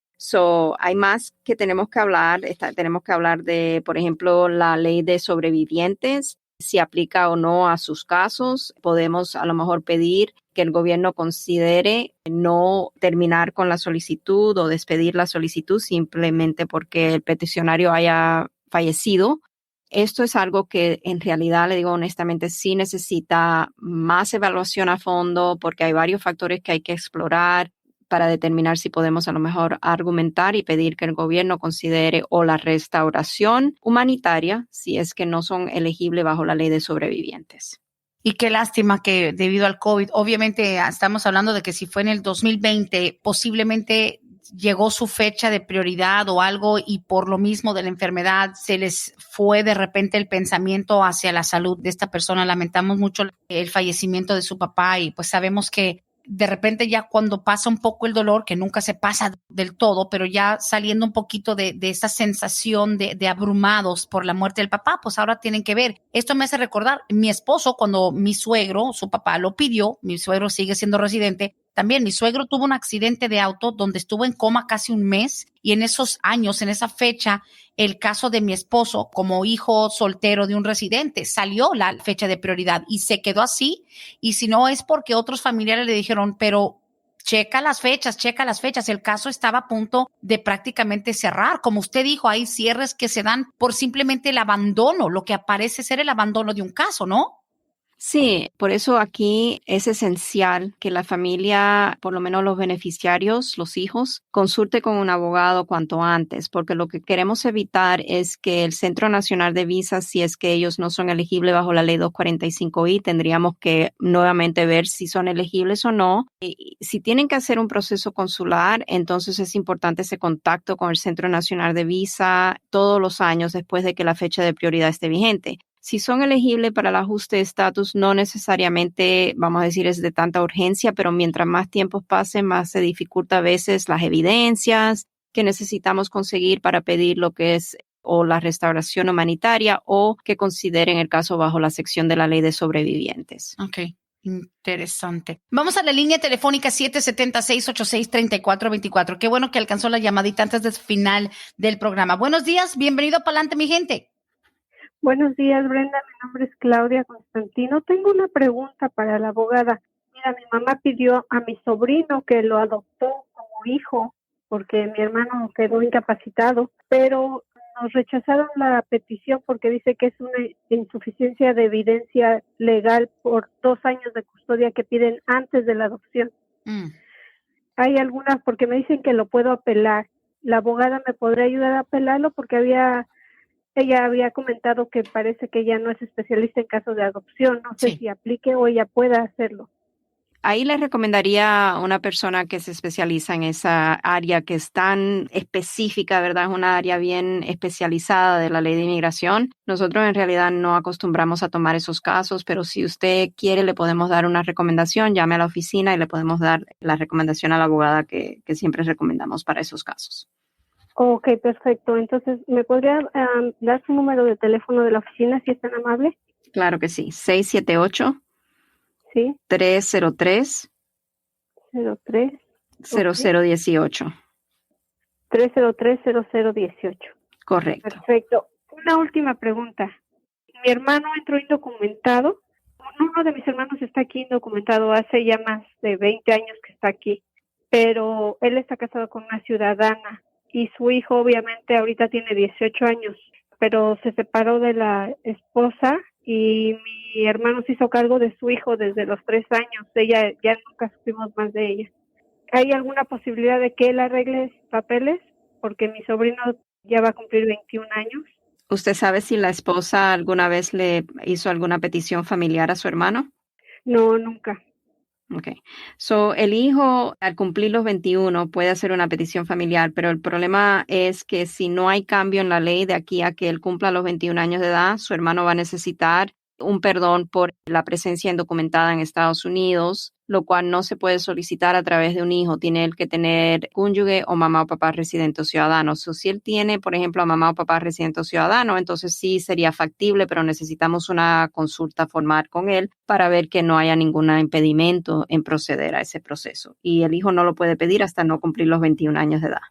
Hay más que tenemos que hablar. Tenemos que hablar de, por ejemplo, la ley de sobrevivientes, si aplica o no a sus casos. Podemos a lo mejor pedir que el gobierno considere no terminar con la solicitud o despedir la solicitud simplemente porque el peticionario haya fallecido. Esto es algo que en realidad, le digo honestamente, sí necesita más evaluación a fondo porque hay varios factores que hay que explorar para determinar si podemos a lo mejor argumentar y pedir que el gobierno considere o la restauración humanitaria si es que no son elegibles bajo la ley de sobrevivientes. Y qué lástima que debido al COVID, obviamente estamos hablando de que si fue en el 2020, posiblemente llegó su fecha de prioridad o algo y por lo mismo de la enfermedad se les fue de repente el pensamiento hacia la salud de esta persona. Lamentamos mucho el fallecimiento de su papá y pues sabemos que de repente ya cuando pasa un poco el dolor, que nunca se pasa del todo, pero ya saliendo un poquito de esa sensación de abrumados por la muerte del papá, pues ahora tienen que ver. Esto me hace recordar, mi esposo, cuando mi suegro, su papá lo pidió, mi suegro sigue siendo residente, también mi suegro tuvo un accidente de auto donde estuvo en coma casi un mes y en esos años, en esa fecha, el caso de mi esposo como hijo soltero de un residente salió la fecha de prioridad y se quedó así. Y si no es porque otros familiares le dijeron, pero checa las fechas. El caso estaba a punto de prácticamente cerrar. Como usted dijo, hay cierres que se dan por simplemente el abandono, lo que parece ser el abandono de un caso, ¿no? Sí, por eso aquí es esencial que la familia, por lo menos los beneficiarios, los hijos, consulte con un abogado cuanto antes, porque lo que queremos evitar es que el Centro Nacional de Visas, si es que ellos no son elegibles bajo la ley 245I, tendríamos que nuevamente ver si son elegibles o no. Y si tienen que hacer un proceso consular, entonces es importante ese contacto con el Centro Nacional de Visa todos los años después de que la fecha de prioridad esté vigente. Si son elegibles para el ajuste de estatus, no necesariamente, vamos a decir, es de tanta urgencia, pero mientras más tiempo pase, más se dificulta a veces las evidencias que necesitamos conseguir para pedir lo que es o la restauración humanitaria o que consideren el caso bajo la sección de la ley de sobrevivientes. Okay. Interesante. Vamos a la línea telefónica 776-86-3424. Qué bueno que alcanzó la llamadita antes del final del programa. Buenos días, bienvenido a Palante, mi gente. Buenos días, Brenda. Mi nombre es Claudia Constantino. Tengo una pregunta para la abogada. Mira, mi mamá pidió a mi sobrino que lo adoptó como hijo porque mi hermano quedó incapacitado, pero nos rechazaron la petición porque dice que es una insuficiencia de evidencia legal por 2 años de custodia que piden antes de la adopción. Hay algunas, porque me dicen que lo puedo apelar. ¿La abogada me podría ayudar a apelarlo? Porque ella había comentado que parece que ella no es especialista en casos de adopción. No sé si aplique o ella pueda hacerlo. Ahí le recomendaría a una persona que se especializa en esa área que es tan específica, ¿verdad? Es una área bien especializada de la ley de inmigración. Nosotros en realidad no acostumbramos a tomar esos casos, pero si usted quiere le podemos dar una recomendación, llame a la oficina y le podemos dar la recomendación a la abogada que siempre recomendamos para esos casos. Ok, perfecto. Entonces, ¿me podría dar su número de teléfono de la oficina, si es tan amable? Claro que sí. 678 Sí. 303 03 0018. 303-0018. Correcto. Perfecto. Una última pregunta. Mi hermano entró indocumentado. Uno de mis hermanos está aquí indocumentado hace ya más de 20 años que está aquí, pero él está casado con una ciudadana y su hijo obviamente ahorita tiene 18 años, pero se separó de la esposa y mi hermano se hizo cargo de su hijo desde los 3 años. Ella ya nunca supimos más de ella. ¿Hay alguna posibilidad de que él arregle sus papeles? Porque mi sobrino ya va a cumplir 21 años. ¿Usted sabe si la esposa alguna vez le hizo alguna petición familiar a su hermano? No, nunca. Okay. El hijo al cumplir los 21 puede hacer una petición familiar, pero el problema es que si no hay cambio en la ley de aquí a que él cumpla los 21 años de edad, su hermano va a necesitar un perdón por la presencia indocumentada en Estados Unidos, lo cual no se puede solicitar a través de un hijo. Tiene él que tener cónyuge o mamá o papá residente o ciudadano. Si él tiene, por ejemplo, a mamá o papá residente o ciudadano, entonces sí sería factible, pero necesitamos una consulta formal con él para ver que no haya ningún impedimento en proceder a ese proceso. Y el hijo no lo puede pedir hasta no cumplir los 21 años de edad.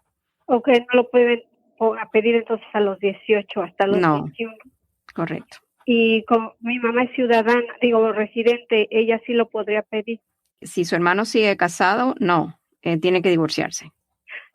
Ok, no lo pueden pedir entonces a los 18, hasta los No, 21. correcto. Y como mi mamá es ciudadana, residente, ella sí lo podría pedir. Si su hermano sigue casado, no, tiene que divorciarse.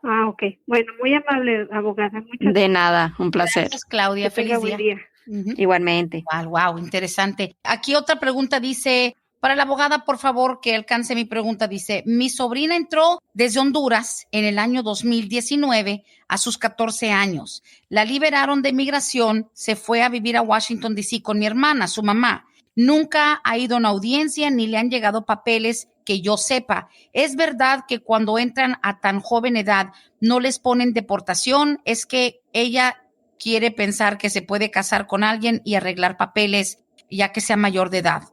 Ah, ok. Bueno, muy amable, abogada. Muchas De nada, un placer. Gracias, Claudia. gracias. Que tenga Feliz buen día. día. Igualmente. Wow, interesante. Aquí otra pregunta dice, para la abogada, por favor, que alcance mi pregunta. Dice, mi sobrina entró desde Honduras en el año 2019 a sus 14 años. La liberaron de migración, se fue a vivir a Washington, D.C. con mi hermana, su mamá. Nunca ha ido a una audiencia ni le han llegado papeles que yo sepa. ¿Es verdad que cuando entran a tan joven edad no les ponen deportación? Es que ella quiere pensar que se puede casar con alguien y arreglar papeles ya que sea mayor de edad.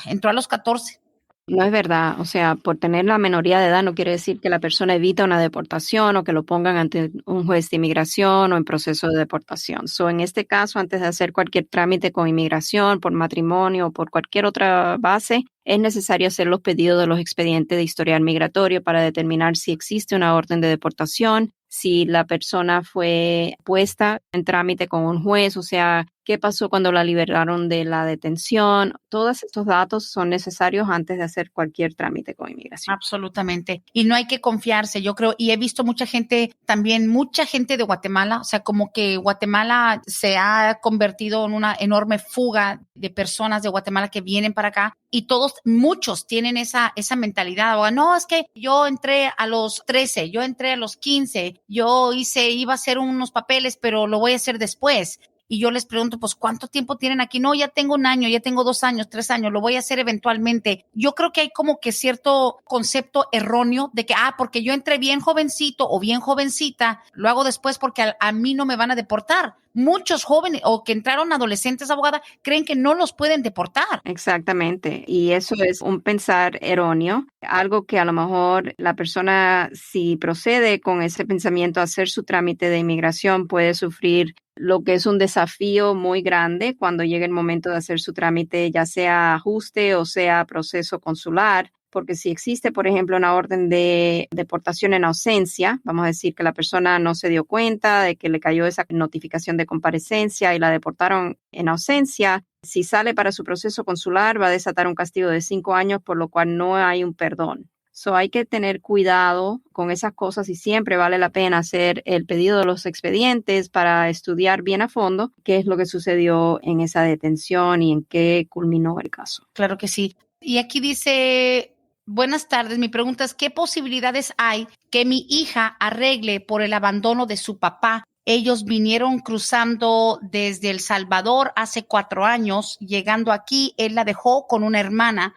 Entró a los 14. No es verdad, o sea, por tener la minoría de edad no quiere decir que la persona evita una deportación o que lo pongan ante un juez de inmigración o en proceso de deportación. En este caso, antes de hacer cualquier trámite con inmigración, por matrimonio o por cualquier otra base, es necesario hacer los pedidos de los expedientes de historial migratorio para determinar si existe una orden de deportación, si la persona fue puesta en trámite con un juez, o sea, qué pasó cuando la liberaron de la detención. Todos estos datos son necesarios antes de hacer cualquier trámite con inmigración. Absolutamente. Y no hay que confiarse, yo creo, y he visto mucha gente de Guatemala, o sea, como que Guatemala se ha convertido en una enorme fuga de personas de Guatemala que vienen para acá y muchos tienen esa mentalidad. O, no, es que yo entré a los 13, yo entré a los 15, iba a hacer unos papeles, pero lo voy a hacer después. Y yo les pregunto, pues, ¿cuánto tiempo tienen aquí? No, ya tengo 1 año, ya tengo 2 años, 3 años, lo voy a hacer eventualmente. Yo creo que hay como que cierto concepto erróneo de que, porque yo entré bien jovencito o bien jovencita, lo hago después porque a mí no me van a deportar. Muchos jóvenes o que entraron adolescentes, abogada, creen que no los pueden deportar. Exactamente. Y eso es un pensar erróneo, algo que a lo mejor la persona, si procede con ese pensamiento a hacer su trámite de inmigración, puede sufrir lo que es un desafío muy grande cuando llegue el momento de hacer su trámite, ya sea ajuste o sea proceso consular. Porque si existe, por ejemplo, una orden de deportación en ausencia, vamos a decir que la persona no se dio cuenta de que le cayó esa notificación de comparecencia y la deportaron en ausencia, si sale para su proceso consular va a desatar un castigo de 5 años, por lo cual no hay un perdón. Hay que tener cuidado con esas cosas y siempre vale la pena hacer el pedido de los expedientes para estudiar bien a fondo qué es lo que sucedió en esa detención y en qué culminó el caso. Claro que sí. Y aquí dice... Buenas tardes, mi pregunta es, ¿qué posibilidades hay que mi hija arregle por el abandono de su papá? Ellos vinieron cruzando desde El Salvador hace 4 años, llegando aquí, él la dejó con una hermana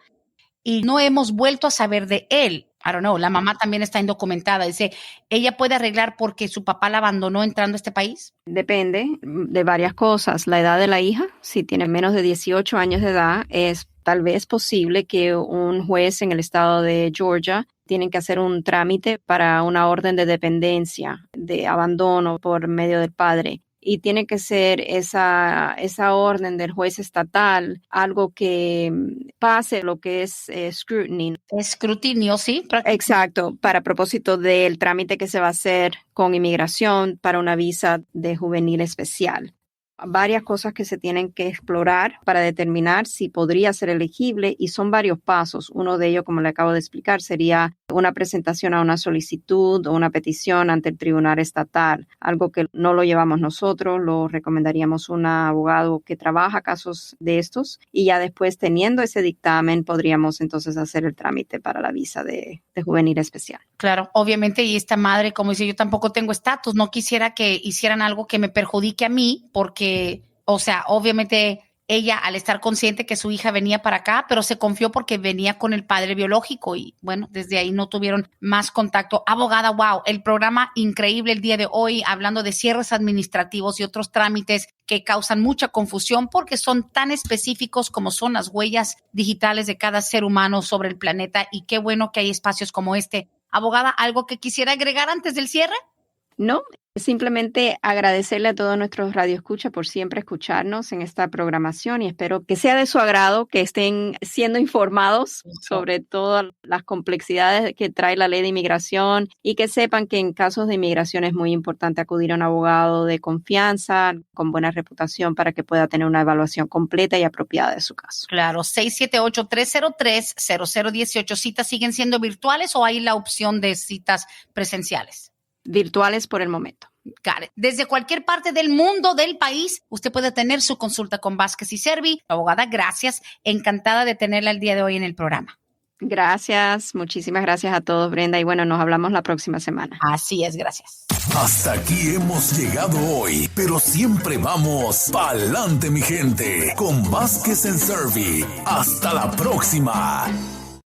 y no hemos vuelto a saber de él. I don't know, la mamá también está indocumentada. Dice, ¿ella puede arreglar porque su papá la abandonó entrando a este país? Depende de varias cosas. La edad de la hija, si tiene menos de 18 años de edad, es tal vez posible que un juez en el estado de Georgia tienen que hacer un trámite para una orden de dependencia, de abandono por medio del padre. Y tiene que ser esa orden del juez estatal, algo que pase lo que es scrutiny. Escrutinio, sí. Exacto, para propósito del trámite que se va a hacer con inmigración para una visa de juvenil especial. Varias cosas que se tienen que explorar para determinar si podría ser elegible y son varios pasos. Uno de ellos, como le acabo de explicar, sería una presentación a una solicitud o una petición ante el tribunal estatal, algo que no lo llevamos nosotros, lo recomendaríamos un abogado que trabaja casos de estos y ya después, teniendo ese dictamen, podríamos entonces hacer el trámite para la visa de juvenil especial. Claro, obviamente, y esta madre, como dice, yo tampoco tengo estatus, no quisiera que hicieran algo que me perjudique a mí, porque, o sea, obviamente ella al estar consciente que su hija venía para acá, pero se confió porque venía con el padre biológico y bueno, desde ahí no tuvieron más contacto. Abogada, wow, el programa increíble el día de hoy, hablando de cierres administrativos y otros trámites que causan mucha confusión porque son tan específicos como son las huellas digitales de cada ser humano sobre el planeta y qué bueno que hay espacios como este. Abogada, ¿algo que quisiera agregar antes del cierre? No, Simplemente agradecerle a todos nuestros radioescuchas por siempre escucharnos en esta programación y espero que sea de su agrado, que estén siendo informados sobre todas las complejidades que trae la ley de inmigración y que sepan que en casos de inmigración es muy importante acudir a un abogado de confianza, con buena reputación, para que pueda tener una evaluación completa y apropiada de su caso. Claro, 678-303-0018. ¿Citas siguen siendo virtuales o hay la opción de citas presenciales? Virtuales por el momento. Desde cualquier parte del mundo, del país, usted puede tener su consulta con Vázquez y Servi. Abogada, gracias. Encantada de tenerla el día de hoy en el programa. Gracias, muchísimas gracias a todos, Brenda. Y bueno, nos hablamos la próxima semana. Así es, gracias. Hasta aquí hemos llegado hoy, pero siempre vamos pa'lante, mi gente, con Vázquez and Servi. Hasta la próxima.